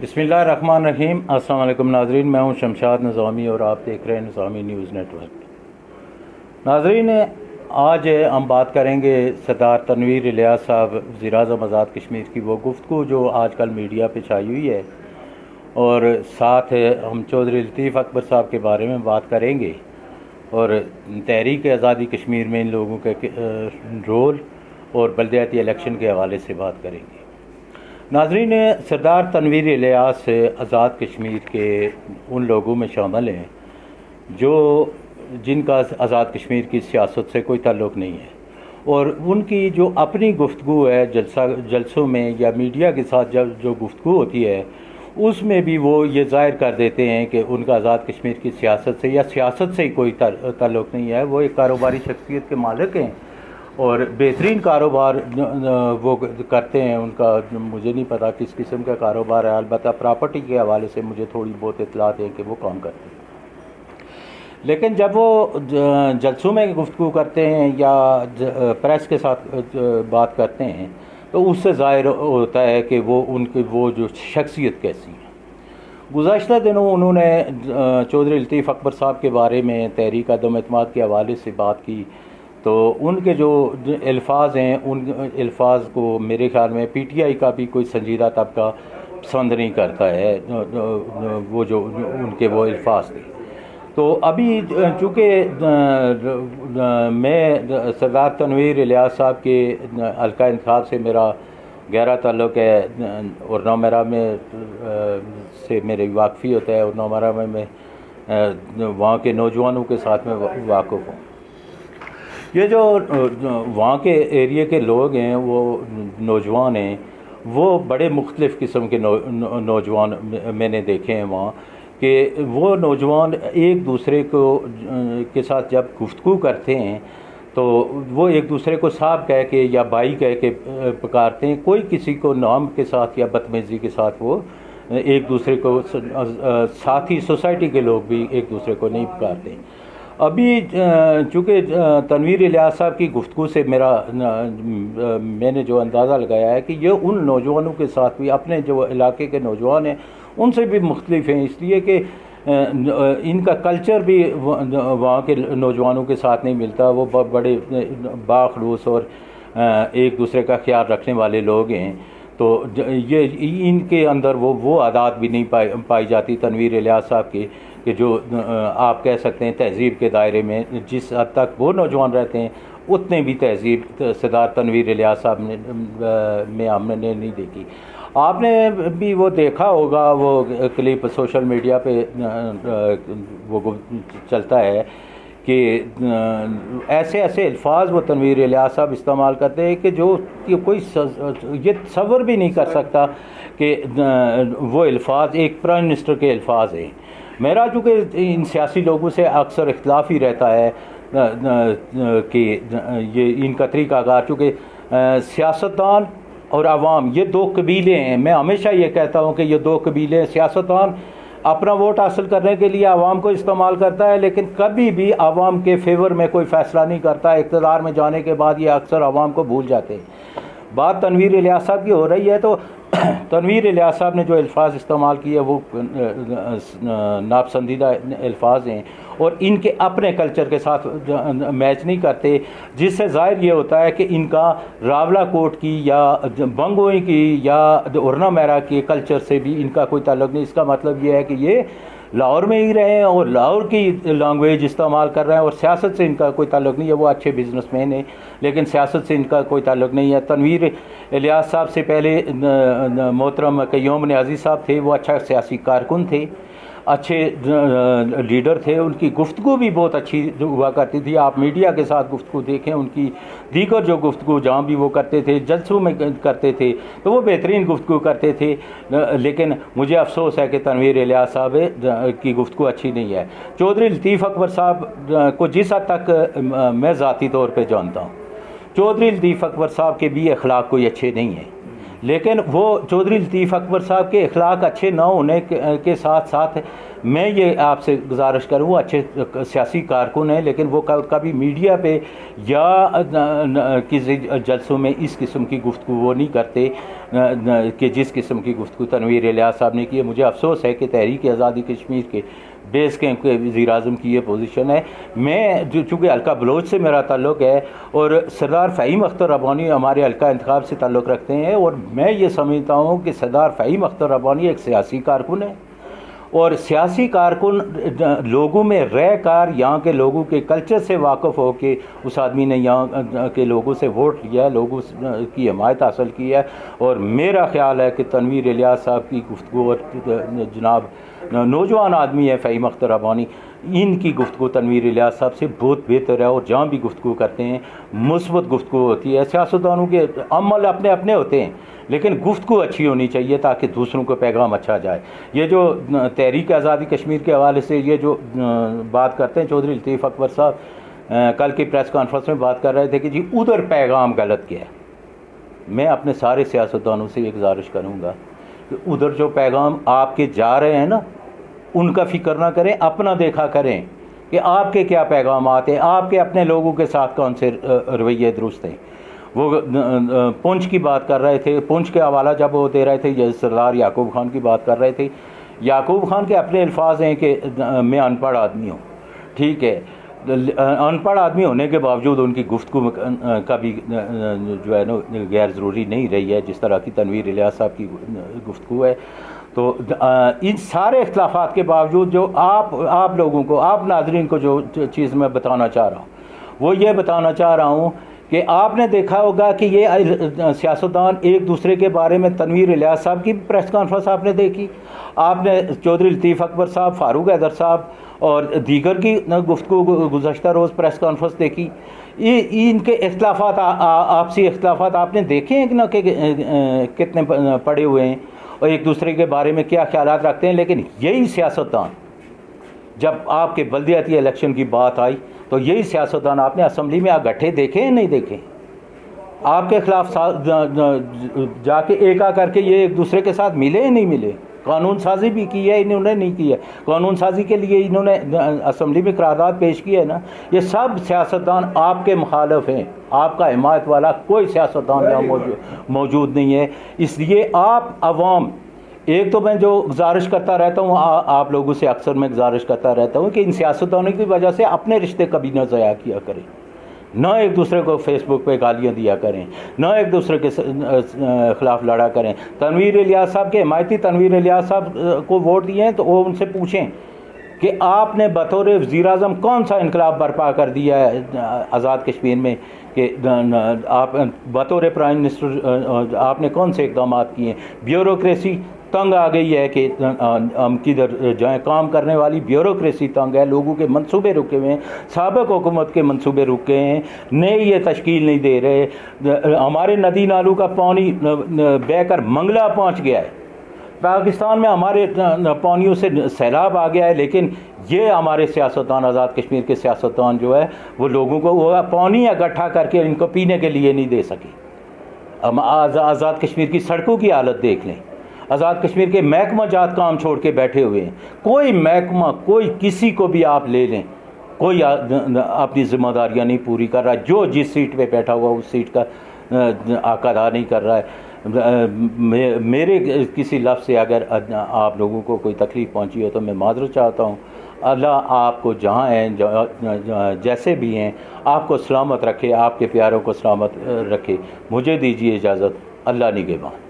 बिस्मिल्लाहिर्रहमानिर्रहीम। अस्सलाम वालेकुम नाज़रीन, मैं हूं शमशाद निज़ामी और आप देख रहे हैं निज़ामी न्यूज़ नेटवर्क। नाज़रीन, आज हम बात करेंगे सरदार तनवीर इलियास साहब वज़ीर-ए-आज़म आज़ाद कश्मीर की वो गुफ्तगू जो आजकल मीडिया पे छाई हुई है, और साथ हम चौधरी लतीफ़ अकबर साहब के बारे में बात करेंगे और तहरीक आज़ादी कश्मीर में इन लोगों के रोल और बल्दियाती इलेक्शन के हवाले से बात करेंगे। नाज़रीन, सरदार तनवीर इलियास आज़ाद कश्मीर के उन लोगों में शामिल हैं जिनका आज़ाद कश्मीर की सियासत से कोई ताल्लुक़ नहीं है, और उनकी जो अपनी गुफ्तगू है जलसों में या मीडिया के साथ जो गुफ्तगू होती है उसमें भी वो ये ज़ाहिर कर देते हैं कि उनका आज़ाद कश्मीर की सियासत से या सियासत से ही कोई ताल्लुक़ नहीं है। वो एक कारोबारी शख्सियत के मालिक हैं और बेहतरीन कारोबार वो करते हैं। उनका मुझे नहीं पता किस किस्म का कारोबार है, अलबत्ता प्रॉपर्टी के हवाले से मुझे थोड़ी बहुत इत्तलात है कि वो काम करते हैं। लेकिन जब वो जलसों में गुफ्तगू करते हैं या प्रेस के साथ बात करते हैं तो उससे ज़ाहिर होता है कि वो जो शख्सियत कैसी है। गुज़श्ता दिनों उन्होंने चौधरी लतीफ़ अकबर साहब के बारे में तहरीक अदम एतमाद के हवाले से बात की, तो उनके जो अल्फाज हैं उन अल्फाज को मेरे ख्याल में पीटीआई का भी कोई संजीदा तबका पसंद नहीं करता है, वो जो उनके वो अल्फाज थे। तो अभी चूँकि मैं सरदार तनवीर इलियास साहब के हल्का इंतखाब से मेरा गहरा ताल्लुक़ है और नौमरा में से मेरी वाकफ़ी होता है, और नौमरा में मैं वहाँ के नौजवानों के साथ में वाक़ुफ़ हूँ। ये जो वहाँ के एरिया के लोग हैं, वो नौजवान हैं, वो बड़े मुख्तलिफ़ किस्म के नौजवान मैंने देखे हैं वहाँ, कि वो नौजवान एक दूसरे के साथ जब गुफ्तगू करते हैं तो वो एक दूसरे को साहब कह के या भाई कह के पुकारते हैं। कोई किसी को नाम के साथ या बदतमीज़ी के साथ वो एक दूसरे को, साथ ही सोसाइटी के लोग भी एक दूसरे को नहीं पुकारते। अभी चूँकि तनवीर इलियास साहब की गुफ्तगू से मैंने जो अंदाज़ा लगाया है कि ये उन नौजवानों के साथ भी, अपने जो इलाके के नौजवान हैं उनसे भी मुख्तलिफ हैं, इसलिए कि इनका कल्चर भी वहाँ के नौजवानों के साथ नहीं मिलता। वो बड़े बाखलूस और एक दूसरे का ख्याल रखने वाले लोग हैं, तो ये इनके अंदर वो आदत भी नहीं पाई जाती तनवीर इलियास साहब की, कि जो आप कह सकते हैं तहज़ीब के दायरे में जिस हद तक वो नौजवान रहते हैं उतने भी तहज़ीब सरदार तनवीर इलियास साहब में हमने नहीं देखी। आपने भी वो देखा होगा, वो क्लिप सोशल मीडिया पे वो चलता है कि ऐसे अल्फाज वो तनवीर इलियास साहब इस्तेमाल करते हैं कि जो कि कोई ये तसव्वुर भी नहीं कर सकता कि वो अल्फाज एक प्राइम मिनिस्टर के अल्फाज हैं। मेरा चूँकि इन सियासी लोगों से अक्सर इख्तलाफ ही रहता है कि ये इनका तरीक़ाकार, चूँकि सियासतदान और आवाम ये दो कबीले हैं। मैं हमेशा ये कहता हूँ कि ये दो कबीले, सियासतदान अपना वोट हासिल करने के लिए आवाम को इस्तेमाल करता है, लेकिन कभी भी आवाम के फेवर में कोई फ़ैसला नहीं करता। इक़्तिदार में जाने के बाद ये अक्सर आवाम को भूल जाते हैं। बात तनवीर इलियास साहब की हो रही है, तो तनवीर इलियास साहब ने जो अल्फाज इस्तेमाल किए वो नापसंदीदा अल्फाज हैं और इनके अपने कल्चर के साथ मैच नहीं करते, जिससे ज़ाहिर ये होता है कि इनका रावलाकोट की या बंगोई की या उरना मेरा के कल्चर से भी इनका कोई ताल्लुक़ नहीं। इसका मतलब ये है कि ये लाहौर में ही रहे हैं और लाहौर की लैंग्वेज इस्तेमाल कर रहे हैं, और सियासत से इनका कोई ताल्लुक़ नहीं है। वो अच्छे बिजनेसमैन हैं लेकिन सियासत से इनका कोई ताल्लुक़ नहीं है। तनवीर इलियास साहब से पहले मोहतरम क़य्यूम नियाज़ी साहब थे, वो अच्छा सियासी कारकुन थे, अच्छे लीडर थे, उनकी गुफ्तगू भी बहुत अच्छी हुआ करती थी। आप मीडिया के साथ गुफ्तगू देखें, उनकी दीगर जो गुफ्तगू जहाँ भी वो करते थे, जलसों में करते थे, तो वो बेहतरीन गुफ्तगू करते थे। लेकिन मुझे अफसोस है कि तनवीर इलियास साहब की गुफ्तगू अच्छी नहीं है। चौधरी लतीफ़ अकबर साहब को जिस हद तक मैं ज़ाती तौर पर जानता हूँ, चौधरी लतीफ़ अकबर साहब के भी अखलाक कोई अच्छे नहीं हैं, لیکن وہ چودھری لطیف اکبر صاحب کے اخلاق اچھے نہ ہونے کے ساتھ ساتھ میں یہ آپ سے گزارش کروں، وہ اچھے سیاسی کارکن ہیں، لیکن وہ کبھی میڈیا پہ یا کسی جلسوں میں اس قسم کی گفتگو وہ نہیں کرتے کہ جس قسم کی گفتگو تنویر الیاس صاحب نے کی ہے۔ مجھے افسوس ہے کہ تحریک آزادی کشمیر کے بیس کیمپ کے وزیر اعظم کی یہ پوزیشن ہے۔ میں چونکہ حلقہ بلوچ سے میرا تعلق ہے اور سردار فہیم اختر ربانی ہمارے حلقہ انتخاب سے تعلق رکھتے ہیں، اور میں یہ سمجھتا ہوں کہ سردار فہیم اختر ربانی ایک سیاسی کارکن ہے، اور سیاسی کارکن لوگوں میں رہ کر یہاں کے لوگوں کے کلچر سے واقف ہو کے اس آدمی نے یہاں کے لوگوں سے ووٹ لیا ہے، لوگوں کی حمایت حاصل کی ہے، اور میرا خیال ہے کہ تنویر الیاس صاحب کی گفتگو اور جناب نوجوان آدمی ہے فہیم اختر ربانی، ان کی گفتگو تنویر الیاس صاحب سے بہت بہتر ہے، اور جہاں بھی گفتگو کرتے ہیں مثبت گفتگو ہوتی ہے۔ سیاستدانوں کے عمل اپنے اپنے ہوتے ہیں، لیکن گفتگو اچھی ہونی چاہیے تاکہ دوسروں کو پیغام اچھا جائے۔ یہ جو تحریک آزادی کشمیر کے حوالے سے یہ جو بات کرتے ہیں چودھری لطیف اکبر صاحب کل کی پریس کانفرنس میں بات کر رہے تھے کہ جی ادھر پیغام غلط گیا ہے۔ میں اپنے سارے سیاستدانوں سے یہ گزارش کروں گا کہ ادھر جو پیغام آپ کے جا رہے ہیں نا، ان کا فکر نہ کریں، اپنا دیکھا کریں کہ آپ کے کیا پیغامات ہیں، آپ کے اپنے لوگوں کے ساتھ کون سے رویے درست ہیں۔ وہ پونچھ کی بات کر رہے تھے، پونچھ کے حوالہ جب وہ دے رہے تھے سردار یعقوب خان کی بات کر رہے تھے، یعقوب خان کے اپنے الفاظ ہیں کہ میں ان پڑھ آدمی ہوں، ٹھیک ہے، ان پڑھ آدمی ہونے کے باوجود ان کی گفتگو کبھی جو ہے نا غیر ضروری نہیں رہی ہے، جس طرح کی تنویر الیاس صاحب کی گفتگو ہے۔ تو ان سارے اختلافات کے باوجود جو آپ لوگوں کو، آپ ناظرین کو جو چیز میں بتانا چاہ رہا ہوں وہ یہ بتانا چاہ رہا ہوں کہ آپ نے دیکھا ہوگا کہ یہ سیاستدان ایک دوسرے کے بارے میں، تنویر الیاس صاحب کی پریس کانفرنس آپ نے دیکھی، آپ نے چودھری لطیف اکبر صاحب، فاروق حیدر صاحب اور دیگر کی گفتگو گزشتہ روز پریس کانفرنس دیکھی۔ ان کے اختلافات، آپسی اختلافات آپ نے دیکھے ہیں کہ نہ کہ کتنے پڑے ہوئے ہیں اور ایک دوسرے کے بارے میں کیا خیالات رکھتے ہیں، لیکن یہی سیاستدان جب آپ کے بلدیاتی الیکشن کی بات آئی تو یہی سیاستدان آپ نے اسمبلی میں گٹھے دیکھے ہیں نہیں دیکھے؟ آپ کے خلاف جا کے ایک کر کے یہ ایک دوسرے کے ساتھ ملے نہیں ملے؟ قانون سازی بھی کی ہے انہوں نے نہیں کی ہے، قانون سازی کے لیے انہوں نے اسمبلی میں قرارداد پیش کی ہے نا۔ یہ سب سیاستدان آپ کے مخالف ہیں، آپ کا حمایت والا کوئی سیاستدان یہاں موجود نہیں ہے۔ اس لیے آپ عوام، ایک تو میں جو گزارش کرتا رہتا ہوں، آپ لوگوں سے اکثر میں گزارش کرتا رہتا ہوں کہ ان سیاستدانوں کی وجہ سے اپنے رشتے کبھی نہ ضائع کیا کریں، نہ ایک دوسرے کو فیس بک پہ گالیاں دیا کریں، نہ ایک دوسرے کے خلاف لڑا کریں۔ تنویر الیاس صاحب کے حمایتی تنویر الیاس صاحب کو ووٹ دیے ہیں تو وہ ان سے پوچھیں کہ آپ نے بطور وزیر اعظم کون سا انقلاب برپا کر دیا ہے آزاد کشمیر میں، کہ آپ بطور پرائم منسٹر آپ نے کون سے اقدامات کیے ہیں؟ بیوروکریسی تنگ آ گئی ہے کہ ہم کدھر جائیں، کام کرنے والی بیوروکریسی تنگ ہے، لوگوں کے منصوبے رکے ہوئے ہیں، سابق حکومت کے منصوبے رکے ہیں، نئے یہ تشکیل نہیں دے رہے، ہمارے ندی نالوں کا پانی بہہ کر منگلہ پہنچ گیا ہے، پاکستان میں ہمارے پانیوں سے سیلاب آ گیا ہے، لیکن یہ ہمارے سیاستدان، آزاد کشمیر کے سیاستدان جو ہے وہ لوگوں کو وہ پانی اکٹھا کر کے ان کو پینے کے لیے نہیں دے سکے۔ آزاد کشمیر کی سڑکوں کی حالت دیکھ لیں، آزاد کشمیر کے محکمہ جات کام چھوڑ کے بیٹھے ہوئے ہیں، کوئی محکمہ، کوئی کسی کو بھی آپ لے لیں، کوئی اپنی ذمہ داریاں نہیں پوری کر رہا، جو جس سیٹ پہ بیٹھا ہوا اس سیٹ کا حق ادا نہیں کر رہا ہے۔ میرے کسی لفظ سے اگر آپ لوگوں کو کوئی تکلیف پہنچی ہو تو میں معذرت چاہتا ہوں۔ اللہ آپ کو جہاں ہیں، جیسے بھی ہیں، آپ کو سلامت رکھے، آپ کے پیاروں کو سلامت رکھے۔ مجھے دیجیے اجازت، اللہ نگہبان۔